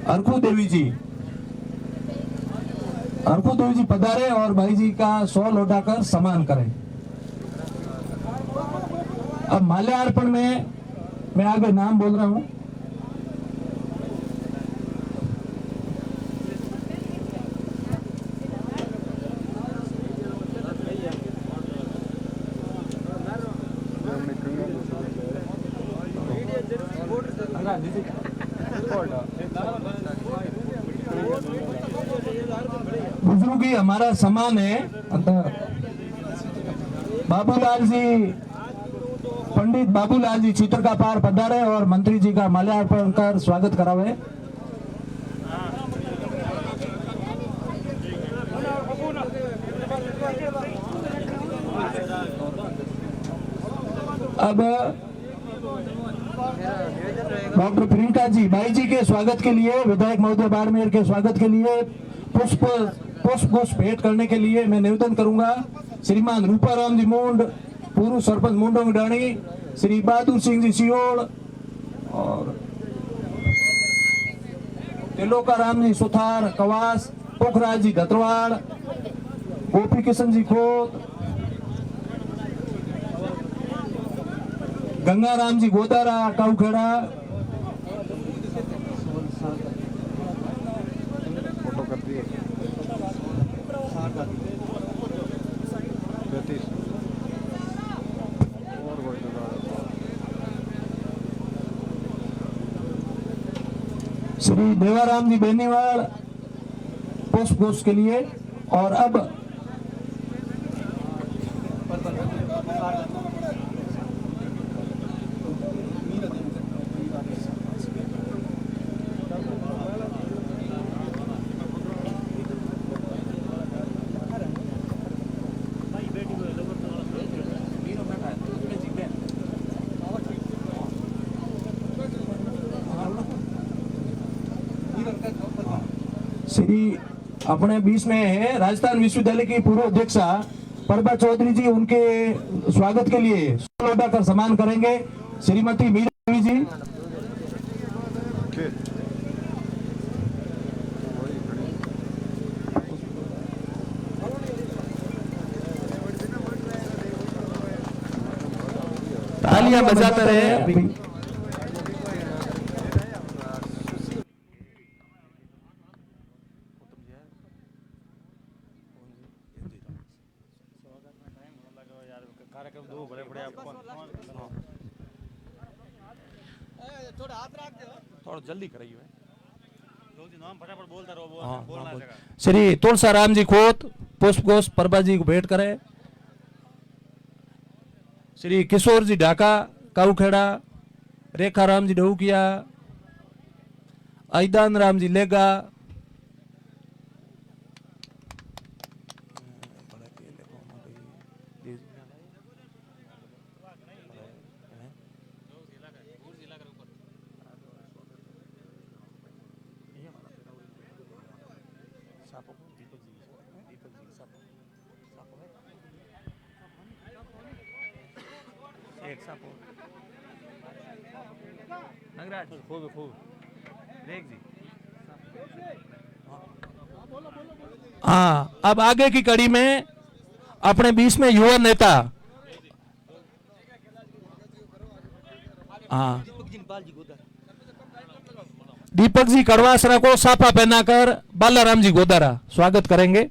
अर्कू देवी जी, अर्कू देवी जी पधारे और भाई जी का 100 लौटाकर सम्मान करें। अब माल्यार्पण में मैं आगे नाम बोल रहा हूं। बुजुर्गी हमारा सम्मान है। बाबूलाल जी, पंडित बाबूलाल जी चित्र का पार पधारे और मंत्री जी का माल्यार्पण कर स्वागत करावे। अब डॉक्टर प्रियंका जी भाई जी के स्वागत के लिए, विधायक महोदय बाड़मेर के स्वागत के लिए पुष्प भेंट करने के लिए मैं निवेदन करूंगा श्रीमान रूपाराम जी मुंड, पूर्व सरपंच मुंडोंग डाणी, श्री बहादुर सिंह जी सियोल और त्रिलोकाराम जी सुथार कवास, पोखराज जी धतवाड़, गोपी किशन जी खोत, गंगाराम जी गोदारा काउखेड़ा, श्री देवाराम जी बेनीवाल पुष्प घोष के लिए। और अब श्री अपने बीच में है राजस्थान विश्वविद्यालय की पूर्व अध्यक्षा प्रभा चौधरी जी, उनके स्वागत के लिए लौटा कर सम्मान करेंगे श्रीमती मीरा देवी जी। तालियां बजाते रहे। थोड़ा जल्दी कराइए नाम फटाफट बोलता रहो। श्री तुलसाराम जी खोत पुष्प घोष प्रभा जी को भेंट करे। श्री किशोर जी ढाका काउखेड़ा, रेखाराम जी डहुकिया, ऐदान राम जी लेगा, हाँ। अब आगे की कड़ी में अपने बीच में युवा नेता दीपक जी कड़वासरा को साफा पहनाकर बालाराम जी गोदारा स्वागत करेंगे।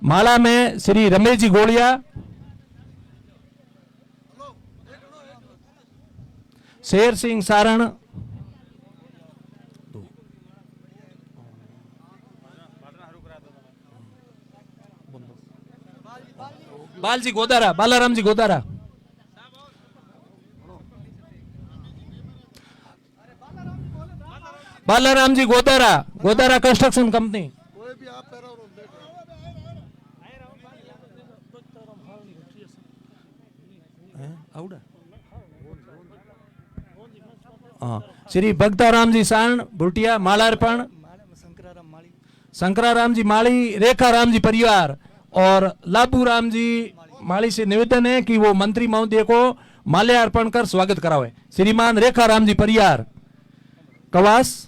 माला में श्री रमेश जी गोलिया, शेर सिंह सारण, बाल जी गोदारा, बालाराम जी गोदारा, बालाराम जी गोदारा, गोदारा कंस्ट्रक्शन कंपनी। श्री भक्ताराम जी सारण भुटिया मालार्पण, शंकराराम जी माली, रेखाराम जी परिवार और लाबूराम जी माली से निवेदन है कि वो मंत्री महोदय को माल्यार्पण कर स्वागत करावे। श्रीमान रेखा राम जी परियार कवास।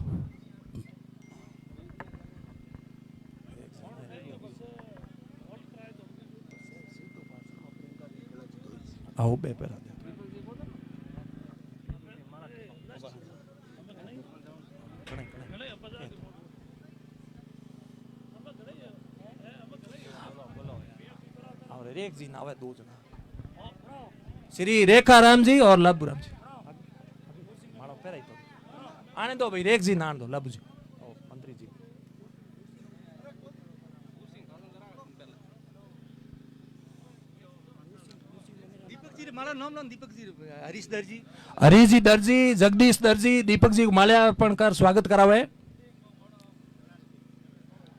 आओ बे पहला रेख जी नावे दो जना श्री रेखा राम जी और लबू राम जी आने दो भाई रेख जी ना आने दो लबू जी मंत्री जी दीपक जी मारा नाम नाम दीपक जी हरीश दर्जी हरीश जी दर्जी जगदीश दर्जी दीपक जी को माल्यार्पण कर स्वागत करावे।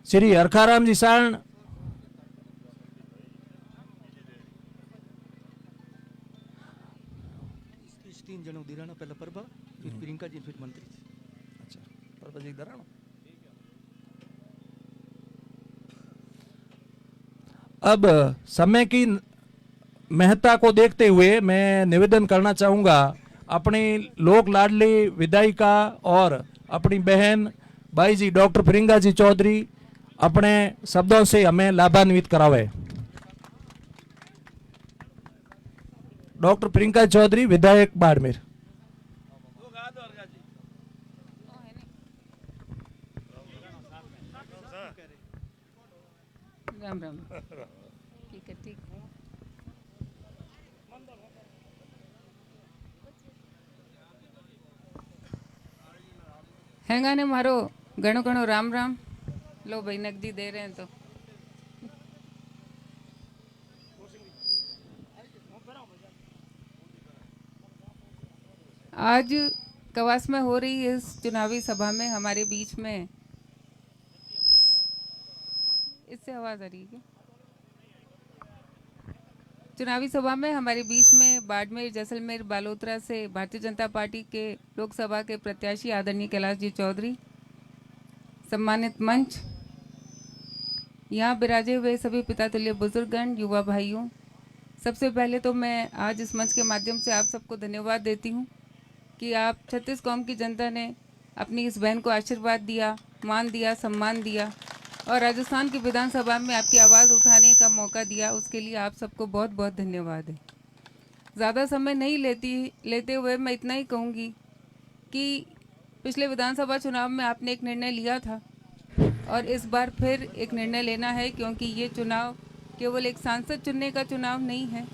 श्री हरखाराम जी सारण तीन जनों दिराना पहला परबा फिर प्रियंका जी फिर मंत्री जी। अच्छा परबा जी दराना। अब समय की महत्ता को देखते हुए मैं निवेदन करना चाहूंगा अपनी लोक लाडली विधायिका और अपनी बहन भाई जी डॉक्टर प्रियंका जी चौधरी अपने शब्दों से हमें लाभान्वित करावे। डॉक्टर प्रियंका चौधरी विधायक बाड़मेर। राम राम ठीक है ठीक हैंगा ने मारो घणो घणो राम राम। लो भाई नकदी दे रहे हैं तो आज कवास में हो रही इस चुनावी सभा में हमारे बीच में इससे आवाज आ रही है क्या? चुनावी सभा में हमारे बीच में बाड़मेर जैसलमेर बालोतरा से भारतीय जनता पार्टी के लोकसभा के प्रत्याशी आदरणीय कैलाश जी चौधरी, सम्मानित मंच, यहाँ बिराजे हुए सभी पितातुल्य बुजुर्गगण, युवा भाइयों, सबसे पहले तो मैं आज इस मंच के माध्यम से आप सबको धन्यवाद देती हूँ कि आप 36 कौम की जनता ने अपनी इस बहन को आशीर्वाद दिया, मान दिया, सम्मान दिया और राजस्थान की विधानसभा में आपकी आवाज़ उठाने का मौका दिया। उसके लिए आप सबको बहुत बहुत धन्यवाद है। ज़्यादा समय नहीं लेते हुए मैं इतना ही कहूँगी कि पिछले विधानसभा चुनाव में आपने एक निर्णय लिया था और इस बार फिर एक निर्णय लेना है, क्योंकि ये चुनाव केवल एक सांसद चुनने का चुनाव नहीं है,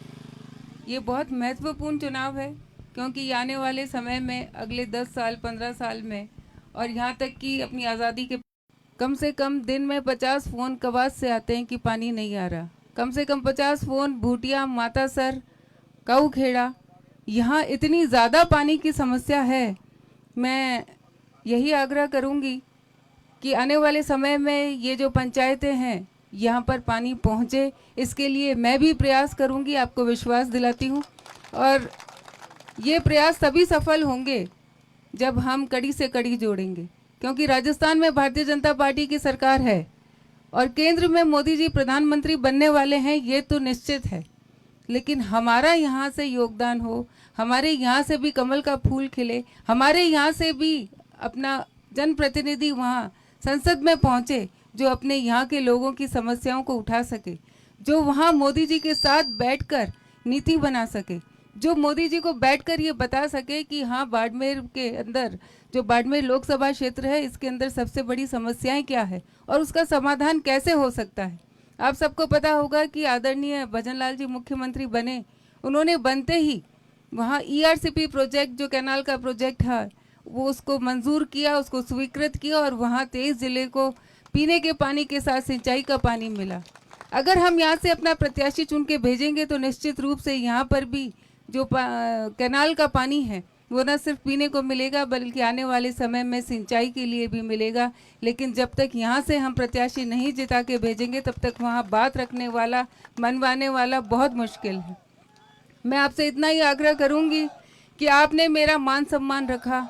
ये बहुत महत्वपूर्ण चुनाव है, क्योंकि ये आने वाले समय में अगले 10 साल 15 साल में और यहाँ तक कि अपनी आज़ादी के कम से कम दिन में 50 फ़ोन कवास से आते हैं कि पानी नहीं आ रहा, कम से कम 50 फ़ोन भूटिया, मातासर, काऊखेड़ा, यहाँ इतनी ज़्यादा पानी की समस्या है। मैं यही आग्रह करूँगी कि आने वाले समय में ये जो पंचायतें हैं यहाँ पर पानी पहुँचे, इसके लिए मैं भी प्रयास करूँगी, आपको विश्वास दिलाती हूँ। और ये प्रयास तभी सफल होंगे जब हम कड़ी से कड़ी जोड़ेंगे, क्योंकि राजस्थान में भारतीय जनता पार्टी की सरकार है और केंद्र में मोदी जी प्रधानमंत्री बनने वाले हैं, ये तो निश्चित है, लेकिन हमारा यहाँ से योगदान हो, हमारे यहाँ से भी कमल का फूल खिले, हमारे यहाँ से भी अपना जनप्रतिनिधि वहाँ संसद में पहुँचे जो अपने यहाँ के लोगों की समस्याओं को उठा सके, जो वहाँ मोदी जी के साथ बैठकर नीति बना सके, जो मोदी जी को बैठकर ये बता सके कि हाँ बाड़मेर के अंदर जो बाड़मेर लोकसभा क्षेत्र है इसके अंदर सबसे बड़ी समस्याएं क्या है और उसका समाधान कैसे हो सकता है। आप सबको पता होगा कि आदरणीय भजनलाल जी मुख्यमंत्री बने, उन्होंने बनते ही वहाँ ERCP प्रोजेक्ट जो कैनाल का प्रोजेक्ट है वो उसको मंजूर किया, उसको स्वीकृत किया और वहाँ 23 जिले को पीने के पानी के साथ सिंचाई का पानी मिला। अगर हम यहाँ से अपना प्रत्याशी चुन के भेजेंगे तो निश्चित रूप से यहाँ पर भी जो कैनाल का पानी है वो न सिर्फ पीने को मिलेगा बल्कि आने वाले समय में सिंचाई के लिए भी मिलेगा। लेकिन जब तक यहाँ से हम प्रत्याशी नहीं जिता के भेजेंगे तब तक वहाँ बात रखने वाला, मनवाने वाला बहुत मुश्किल है। मैं आपसे इतना ही आग्रह करूँगी कि आपने मेरा मान सम्मान रखा,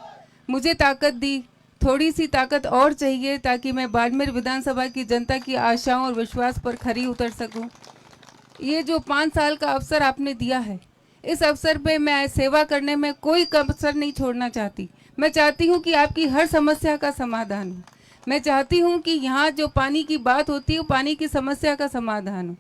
मुझे ताकत दी, थोड़ी सी ताकत और चाहिए ताकि मैं बाड़मेर विधानसभा की जनता की आशाओं और विश्वास पर खरी उतर सकूं। ये जो 5 साल का अवसर आपने दिया है, इस अवसर पे मैं सेवा करने में कोई कसर नहीं छोड़ना चाहती। मैं चाहती हूँ कि आपकी हर समस्या का समाधान हो। मैं चाहती हूँ कि यहाँ जो पानी की बात होती है वो पानी की समस्या का समाधान हो।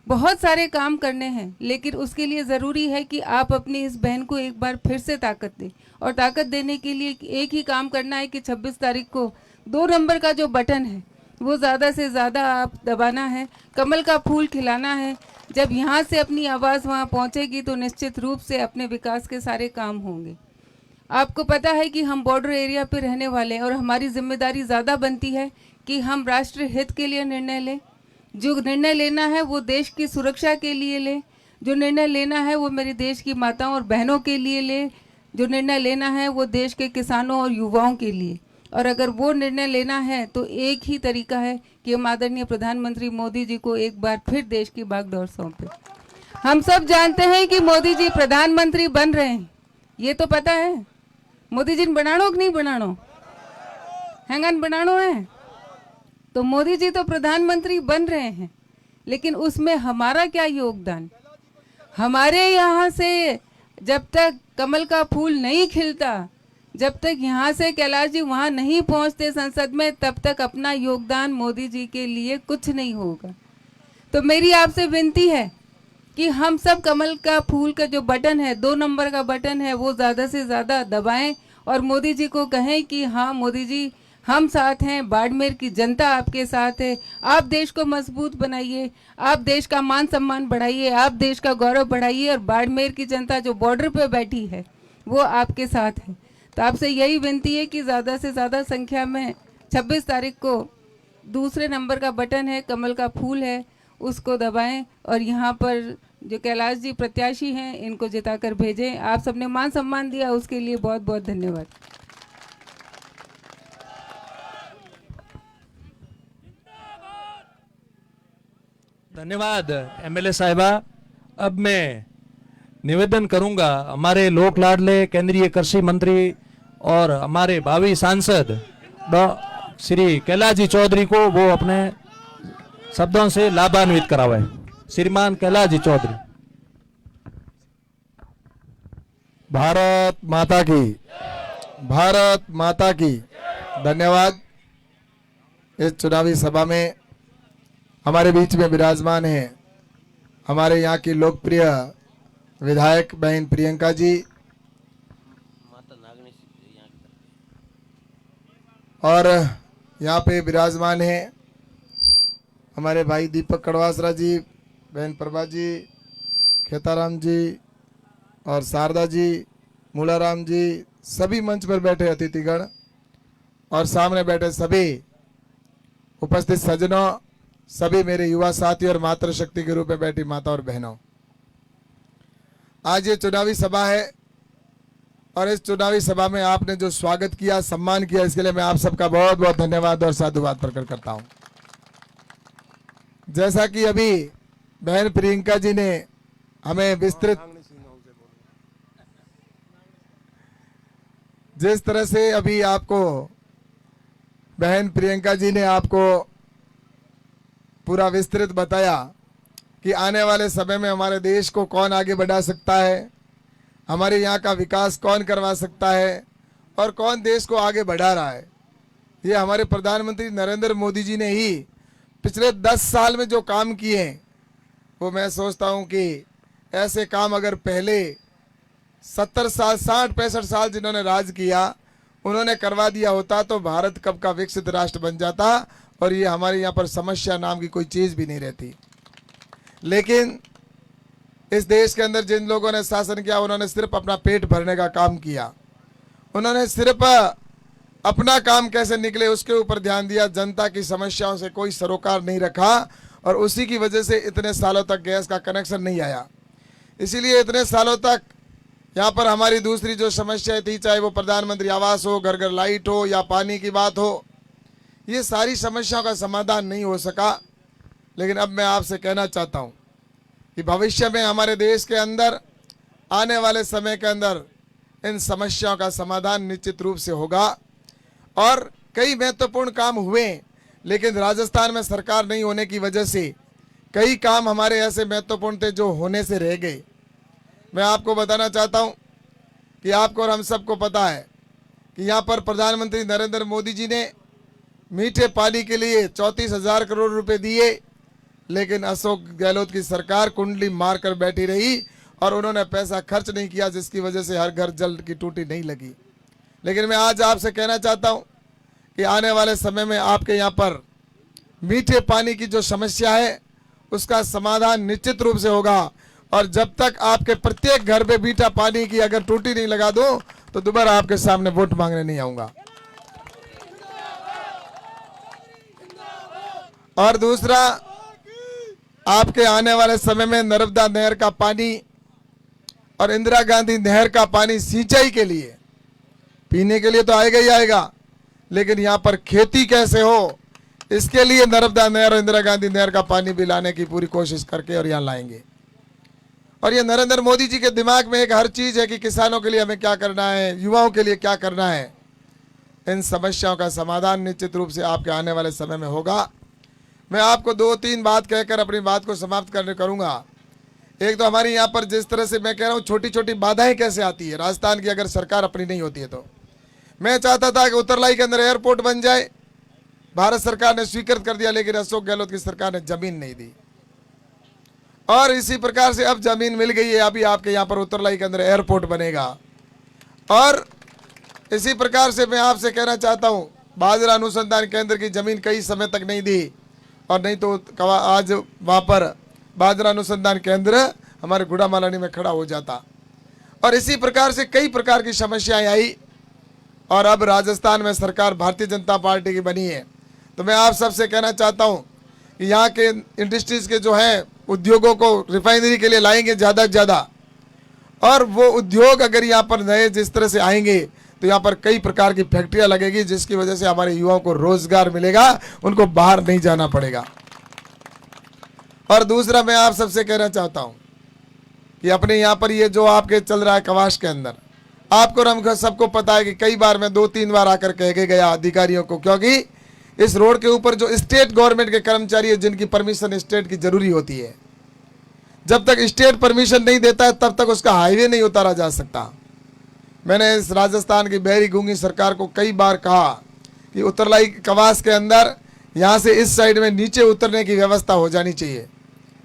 बहुत सारे काम करने हैं, लेकिन उसके लिए ज़रूरी है कि आप अपनी इस बहन को एक बार फिर से ताकत दें। और ताकत देने के लिए एक ही काम करना है कि 26 तारीख को 2 नंबर का जो बटन है वो ज़्यादा से ज़्यादा आप दबाना है, कमल का फूल खिलाना है। जब यहाँ से अपनी आवाज़ वहाँ पहुँचेगी तो निश्चित रूप से अपने विकास के सारे काम होंगे। आपको पता है कि हम बॉर्डर एरिया पे रहने वाले हैं और हमारी जिम्मेदारी ज़्यादा बनती है कि हम राष्ट्र हित के लिए निर्णय लें। जो निर्णय लेना है वो देश की सुरक्षा के लिए ले, जो निर्णय लेना है वो मेरे देश की माताओं और बहनों के लिए ले, जो निर्णय लेना है वो देश के किसानों और युवाओं के लिए। और अगर वो निर्णय लेना है तो एक ही तरीका है कि हम आदरणीय प्रधानमंत्री मोदी जी को एक बार फिर देश की बागडोर सौंपे। हम सब जानते हैं कि मोदी जी प्रधानमंत्री बन रहे हैं, ये तो पता है। मोदी जी बनाणो कि नहीं बनाणो, हैंगन बनाणो है। तो मोदी जी तो प्रधानमंत्री बन रहे हैं, लेकिन उसमें हमारा क्या योगदान? हमारे यहाँ से जब तक कमल का फूल नहीं खिलता, जब तक यहाँ से कैलाश जी वहाँ नहीं पहुँचते संसद में, तब तक अपना योगदान मोदी जी के लिए कुछ नहीं होगा। तो मेरी आपसे विनती है कि हम सब कमल का फूल का जो बटन है, 2 नंबर का बटन है, वो ज़्यादा से ज़्यादा दबाएं और मोदी जी को कहें कि हाँ मोदी जी, हम साथ हैं, बाड़मेर की जनता आपके साथ है। आप देश को मजबूत बनाइए, आप देश का मान सम्मान बढ़ाइए, आप देश का गौरव बढ़ाइए और बाड़मेर की जनता जो बॉर्डर पे बैठी है वो आपके साथ है। तो आपसे यही विनती है कि ज़्यादा से ज़्यादा संख्या में 26 तारीख को 2 नंबर का बटन है, कमल का फूल है, उसको दबाएं और यहाँ पर जो कैलाश जी प्रत्याशी हैं इनको जिताकर भेजें। आप सबने मान सम्मान दिया, उसके लिए बहुत बहुत धन्यवाद। धन्यवाद एमएलए साहिबा। अब मैं निवेदन करूंगा हमारे लोक लाडले केंद्रीय कृषि मंत्री और हमारे भावी सांसद श्री कैलाश जी चौधरी को वो अपने शब्दों से लाभान्वित करावे। श्रीमान कैलाश जी चौधरी। भारत माता की, भारत माता की। धन्यवाद। इस चुनावी सभा में हमारे बीच में विराजमान हैं हमारे यहाँ की लोकप्रिय विधायक बहन प्रियंका जी और यहाँ पे विराजमान हैं हमारे भाई दीपक कड़वासरा जी, बहन प्रभा जी, खेताराम जी और शारदा जी, मूलाराम जी, सभी मंच पर बैठे अतिथिगण और सामने बैठे सभी उपस्थित सज्जनों, सभी मेरे युवा साथी और मातृशक्ति के रूप में बैठी माता और बहनों। आज ये चुनावी सभा है और इस चुनावी सभा में आपने जो स्वागत किया, सम्मान किया, इसके लिए मैं आप सबका बहुत बहुत धन्यवाद और साधुवाद प्रकट करता हूं। जैसा कि अभी बहन प्रियंका जी ने हमें विस्तृत, जिस तरह से अभी आपको बहन प्रियंका जी ने आपको पूरा विस्तृत बताया कि आने वाले समय में हमारे देश को कौन आगे बढ़ा सकता है, हमारे यहाँ का विकास कौन करवा सकता है और कौन देश को आगे बढ़ा रहा है। ये हमारे प्रधानमंत्री नरेंद्र मोदी जी ने ही पिछले 10 साल में जो काम किए हैं, वो मैं सोचता हूँ कि ऐसे काम अगर पहले 70 साल 60-65 साल जिन्होंने राज किया उन्होंने करवा दिया होता तो भारत कब का विकसित राष्ट्र बन जाता और ये हमारे यहाँ पर समस्या नाम की कोई चीज़ भी नहीं रहती। लेकिन इस देश के अंदर जिन लोगों ने शासन किया उन्होंने सिर्फ अपना पेट भरने का काम किया, उन्होंने सिर्फ अपना काम कैसे निकले उसके ऊपर ध्यान दिया, जनता की समस्याओं से कोई सरोकार नहीं रखा और उसी की वजह से इतने सालों तक गैस का कनेक्शन नहीं आया। इसीलिए इतने सालों तक यहाँ पर हमारी दूसरी जो समस्याएं थी, चाहे वो प्रधानमंत्री आवास हो, घर घर लाइट हो या पानी की बात हो, ये सारी समस्याओं का समाधान नहीं हो सका। लेकिन अब मैं आपसे कहना चाहता हूँ कि भविष्य में हमारे देश के अंदर आने वाले समय के अंदर इन समस्याओं का समाधान निश्चित रूप से होगा। और कई महत्वपूर्ण काम हुए, लेकिन राजस्थान में सरकार नहीं होने की वजह से कई काम हमारे ऐसे महत्वपूर्ण थे जो होने से रह गए। मैं आपको बताना चाहता हूं कि आपको और हम सबको पता है कि यहाँ पर प्रधानमंत्री नरेंद्र मोदी जी ने मीठे पानी के लिए 34,000 करोड़ रुपए दिए, लेकिन अशोक गहलोत की सरकार कुंडली मारकर बैठी रही और उन्होंने पैसा खर्च नहीं किया, जिसकी वजह से हर घर जल की टूटी नहीं लगी। लेकिन मैं आज आपसे कहना चाहता हूं कि आने वाले समय में आपके यहाँ पर मीठे पानी की जो समस्या है उसका समाधान निश्चित रूप से होगा, और जब तक आपके प्रत्येक घर में मीठा पानी की अगर टूटी नहीं लगा दूं तो दोबारा आपके सामने वोट मांगने नहीं आऊंगा। और दूसरा, आपके आने वाले समय में नर्मदा नहर का पानी और इंदिरा गांधी नहर का पानी सिंचाई के लिए, पीने के लिए तो आएगा ही आएगा, लेकिन यहाँ पर खेती कैसे हो इसके लिए नर्मदा नहर और इंदिरा गांधी नहर का पानी भी लाने की पूरी कोशिश करके और यहाँ लाएंगे। और ये नरेंद्र मोदी जी के दिमाग में एक हर चीज है कि किसानों के लिए हमें क्या करना है, युवाओं के लिए क्या करना है। इन समस्याओं का समाधान निश्चित रूप से आपके आने वाले समय में होगा। मैं आपको 2-3 बात कहकर अपनी बात को समाप्त करूंगा। एक तो हमारी यहाँ पर जिस तरह से मैं कह रहा हूँ छोटी छोटी बाधाएं कैसे आती है राजस्थान की, अगर सरकार अपनी नहीं होती है तो मैं चाहता था कि उत्तरलाई के अंदर एयरपोर्ट बन जाए, भारत सरकार ने स्वीकृत कर दिया, लेकिन अशोक गहलोत की सरकार ने जमीन नहीं दी। और इसी प्रकार से अब जमीन मिल गई है, अभी आपके यहाँ पर उत्तरलाई के अंदर एयरपोर्ट बनेगा। और इसी प्रकार से मैं आपसे कहना चाहता हूँ, बाजरा अनुसंधान केंद्र की जमीन कई समय तक नहीं दी, और नहीं तो आज वहाँ पर बाजरा अनुसंधान केंद्र हमारे गुड़ामालानी में खड़ा हो जाता। और इसी प्रकार से कई प्रकार की समस्याएं आई, और अब राजस्थान में सरकार भारतीय जनता पार्टी की बनी है। तो मैं आप सबसे कहना चाहता हूं कि यहाँ के इंडस्ट्रीज के जो हैं उद्योगों को रिफाइनरी के लिए लाएंगे ज़्यादा से ज़्यादा, और वो उद्योग अगर यहाँ पर नए जिस तरह से आएंगे तो यहाँ पर कई प्रकार की फैक्ट्रियाँ लगेगी, जिसकी वजह से हमारे युवाओं को रोजगार मिलेगा, उनको बाहर नहीं जाना पड़ेगा। और दूसरा, मैं आप सबसे कहना चाहता हूँ कि अपने यहाँ पर ये जो आपके चल रहा है कवाश के अंदर, आपको और हमको सबको पता है कि कई बार मैं 2-3 बार आकर कह के गया अधिकारियों को, क्योंकि इस रोड के ऊपर जो स्टेट गवर्नमेंट के कर्मचारी है जिनकी परमिशन स्टेट की जरूरी होती है, जब तक स्टेट परमिशन नहीं देता है तब तक उसका हाईवे नहीं उतारा जा सकता। मैंने इस राजस्थान की बहरी गूंगी सरकार को कई बार कहा कि उत्तरलाई कवास के अंदर यहाँ से इस साइड में नीचे उतरने की व्यवस्था हो जानी चाहिए,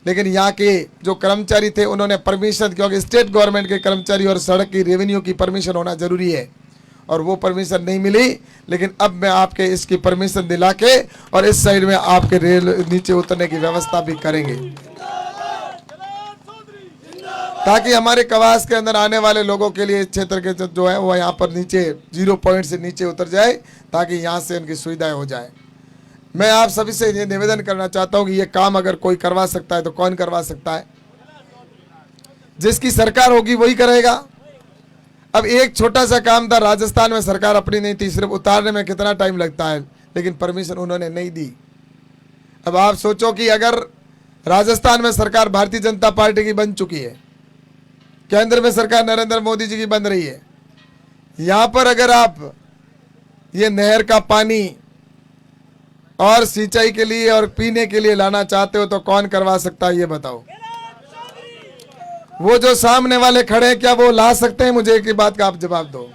लेकिन यहाँ के जो कर्मचारी थे उन्होंने परमिशन, क्योंकि स्टेट गवर्नमेंट के कर्मचारी और सड़क की रेवेन्यू की परमिशन होना जरूरी है, और वो परमिशन नहीं मिली। लेकिन अब मैं आपके इसकी परमिशन दिला के और इस साइड में आपके रेल नीचे उतरने की व्यवस्था भी करेंगे, ताकि हमारे कवास के अंदर आने वाले लोगों के लिए इस क्षेत्र के जो है वो यहाँ पर नीचे 0 पॉइंट से नीचे उतर जाए, ताकि यहाँ से उनकी सुविधाएं हो जाए। मैं आप सभी से ये निवेदन करना चाहता हूँ कि ये काम अगर कोई करवा सकता है तो कौन करवा सकता है? जिसकी सरकार होगी वही करेगा। अब एक छोटा सा काम था, राजस्थान में सरकार अपनी नहीं थी, सिर्फ उतारने में कितना टाइम लगता है, लेकिन परमिशन उन्होंने नहीं दी। अब आप सोचो कि अगर राजस्थान में सरकार भारतीय जनता पार्टी की बन चुकी है, केंद्र में सरकार नरेंद्र मोदी जी की बन रही है, यहां पर अगर आप ये नहर का पानी और सिंचाई के लिए और पीने के लिए लाना चाहते हो तो कौन करवा सकता है ये बताओ? वो जो सामने वाले खड़े हैं, क्या वो ला सकते हैं? मुझे एक ही बात का आप जवाब दो।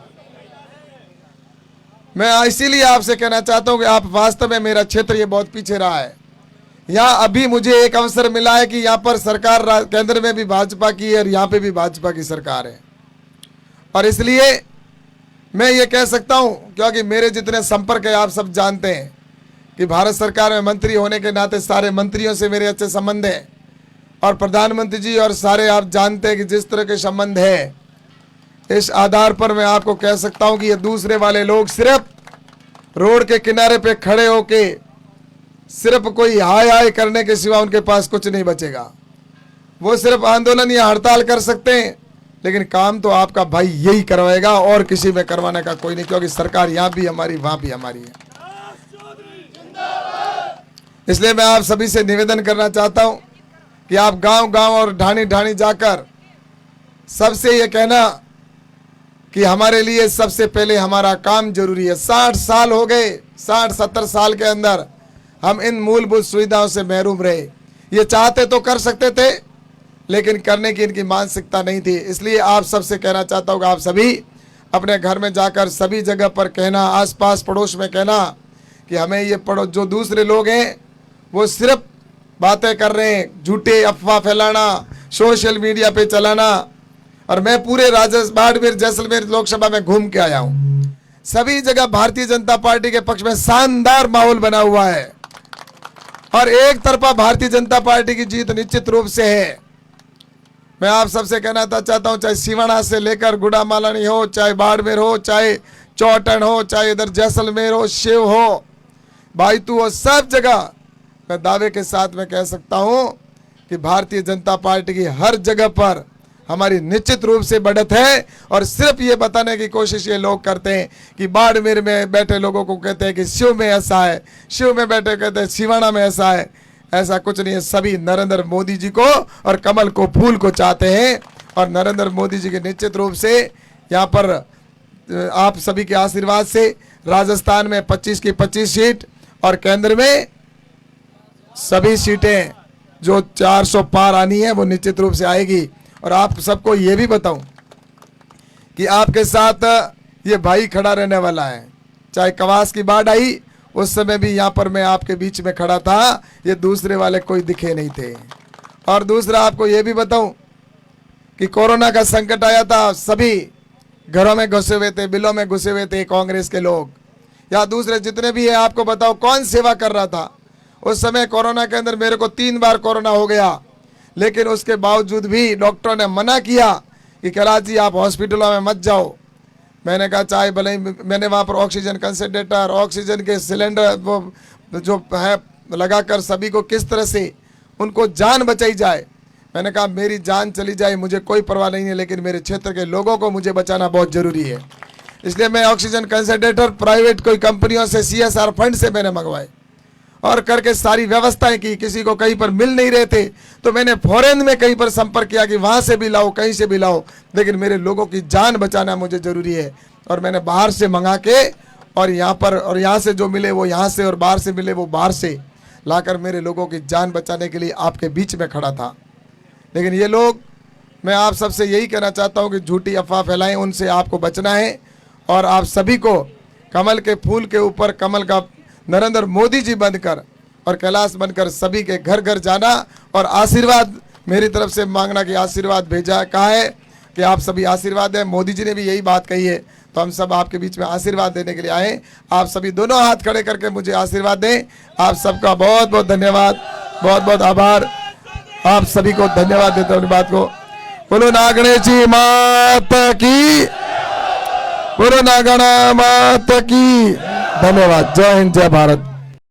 मैं इसीलिए आपसे कहना चाहता हूं कि आप वास्तव में, मेरा क्षेत्र ये बहुत पीछे रहा है, यहाँ अभी मुझे एक अवसर मिला है कि यहाँ पर सरकार केंद्र में भी भाजपा की है और यहाँ पे भी भाजपा की सरकार है, और इसलिए मैं ये कह सकता हूं, क्योंकि मेरे जितने संपर्क है आप सब जानते हैं कि भारत सरकार में मंत्री होने के नाते सारे मंत्रियों से मेरे अच्छे संबंध हैं, और प्रधानमंत्री जी और सारे आप जानते हैं कि जिस तरह के संबंध है, इस आधार पर मैं आपको कह सकता हूं कि ये दूसरे वाले लोग सिर्फ रोड के किनारे पे खड़े होके सिर्फ कोई हाय हाय करने के सिवा उनके पास कुछ नहीं बचेगा। वो सिर्फ आंदोलन या हड़ताल कर सकते हैं, लेकिन काम तो आपका भाई यही करवाएगा, और किसी में करवाने का कोई नहीं, क्योंकि सरकार यहाँ भी हमारी वहां भी हमारी है। इसलिए मैं आप सभी से निवेदन करना चाहता हूं कि आप गांव गांव और ढाणी ढाणी जाकर सबसे ये कहना कि हमारे लिए सबसे पहले हमारा काम जरूरी है। 60 साल हो गए, 60-70 साल के अंदर हम इन मूलभूत सुविधाओं से महरूम रहे। ये चाहते तो कर सकते थे, लेकिन करने की इनकी मानसिकता नहीं थी। इसलिए आप सबसे कहना चाहता हूँ कि आप सभी अपने घर में जाकर सभी जगह पर कहना, आसपास पड़ोस में कहना कि हमें ये पड़ोस, जो दूसरे लोग हैं वो सिर्फ बातें कर रहे हैं, झूठे अफवाह फैलाना, सोशल मीडिया पे चलाना। और मैं पूरे बाड़मेर जैसलमेर लोकसभा में घूम के आया हूं, सभी जगह भारतीय जनता पार्टी के पक्ष में शानदार माहौल बना हुआ है और एक तरफा भारतीय जनता पार्टी की जीत निश्चित रूप से है। मैं आप सबसे कहना चाहता हूं, चाहे सिवाना से लेकर गुड़ामालानी हो, चाहे बाड़मेर हो, चाहे चौटन हो, चाहे इधर जैसलमेर हो, शिव हो, बायतू हो, सब जगह मैं दावे के साथ में कह सकता हूं कि भारतीय जनता पार्टी की हर जगह पर हमारी निश्चित रूप से बढ़त है। और सिर्फ ये बताने की कोशिश ये लोग करते हैं कि बाड़मेर में बैठे लोगों को कहते हैं कि शिव में ऐसा है, शिव में बैठे कहते हैं सिवाना में ऐसा है। ऐसा कुछ नहीं है। सभी नरेंद्र मोदी जी को और कमल को फूल को चाहते हैं और नरेंद्र मोदी जी के निश्चित रूप से यहाँ पर आप सभी के आशीर्वाद से राजस्थान में 25 की 25 सीट और केंद्र में सभी सीटें जो 400 पार आनी है वो निश्चित रूप से आएगी। और आप सबको ये भी बताऊं कि आपके साथ ये भाई खड़ा रहने वाला है। चाहे कवास की बाढ़ आई उस समय भी यहाँ पर मैं आपके बीच में खड़ा था, ये दूसरे वाले कोई दिखे नहीं थे। और दूसरा आपको ये भी बताऊं कि कोरोना का संकट आया था, सभी घरों में घुसे हुए थे, बिलों में घुसे हुए थे कांग्रेस के लोग या दूसरे जितने भी है। आपको बताओ कौन सेवा कर रहा था उस समय कोरोना के अंदर? मेरे को 3 बार कोरोना हो गया, लेकिन उसके बावजूद भी डॉक्टरों ने मना किया कि कैलाश जी आप हॉस्पिटलों में मत जाओ। मैंने कहा चाहे भले ही, मैंने वहाँ पर ऑक्सीजन कंसंट्रेटर, ऑक्सीजन के सिलेंडर वो जो है लगाकर सभी को किस तरह से उनको जान बचाई जाए। मैंने कहा मेरी जान चली जाए मुझे कोई परवाह नहीं है, लेकिन मेरे क्षेत्र के लोगों को मुझे बचाना बहुत जरूरी है। इसलिए मैं ऑक्सीजन कंसंट्रेटर प्राइवेट कोई कंपनियों से CSR फंड से मैंने मंगवाए और करके सारी व्यवस्थाएं की। किसी को कहीं पर मिल नहीं रहे थे तो मैंने फॉरेन में कहीं पर संपर्क किया कि वहां से भी लाओ, कहीं से भी लाओ, लेकिन मेरे लोगों की जान बचाना मुझे जरूरी है। और मैंने बाहर से मंगा के और यहाँ पर, और यहाँ से जो मिले वो यहाँ से और बाहर से मिले वो बाहर से लाकर मेरे लोगों की जान बचाने के लिए आपके बीच में खड़ा था। लेकिन ये लोग, मैं आप सबसे यही कहना चाहता हूँ कि झूठी अफवाह फैलाएं, उनसे आपको बचना है। और आप सभी को कमल के फूल के ऊपर कमल का नरेंद्र मोदी जी बनकर और कैलाश बनकर सभी के घर घर जाना और आशीर्वाद मेरी तरफ से मांगना कि आशीर्वाद भेजा कहा है कि आप सभी आशीर्वाद दें। मोदी जी ने भी यही बात कही है, तो हम सब आपके बीच में आशीर्वाद देने के लिए आए। आप सभी दोनों हाथ खड़े करके मुझे आशीर्वाद दें। आप सबका बहुत बहुत धन्यवाद, बहुत बहुत आभार। आप सभी को धन्यवाद देते हैं। बात को बोलो नागणेश जी माता की, बोलो नागणा माता की। धन्यवाद। जय हिंद, जय भारत।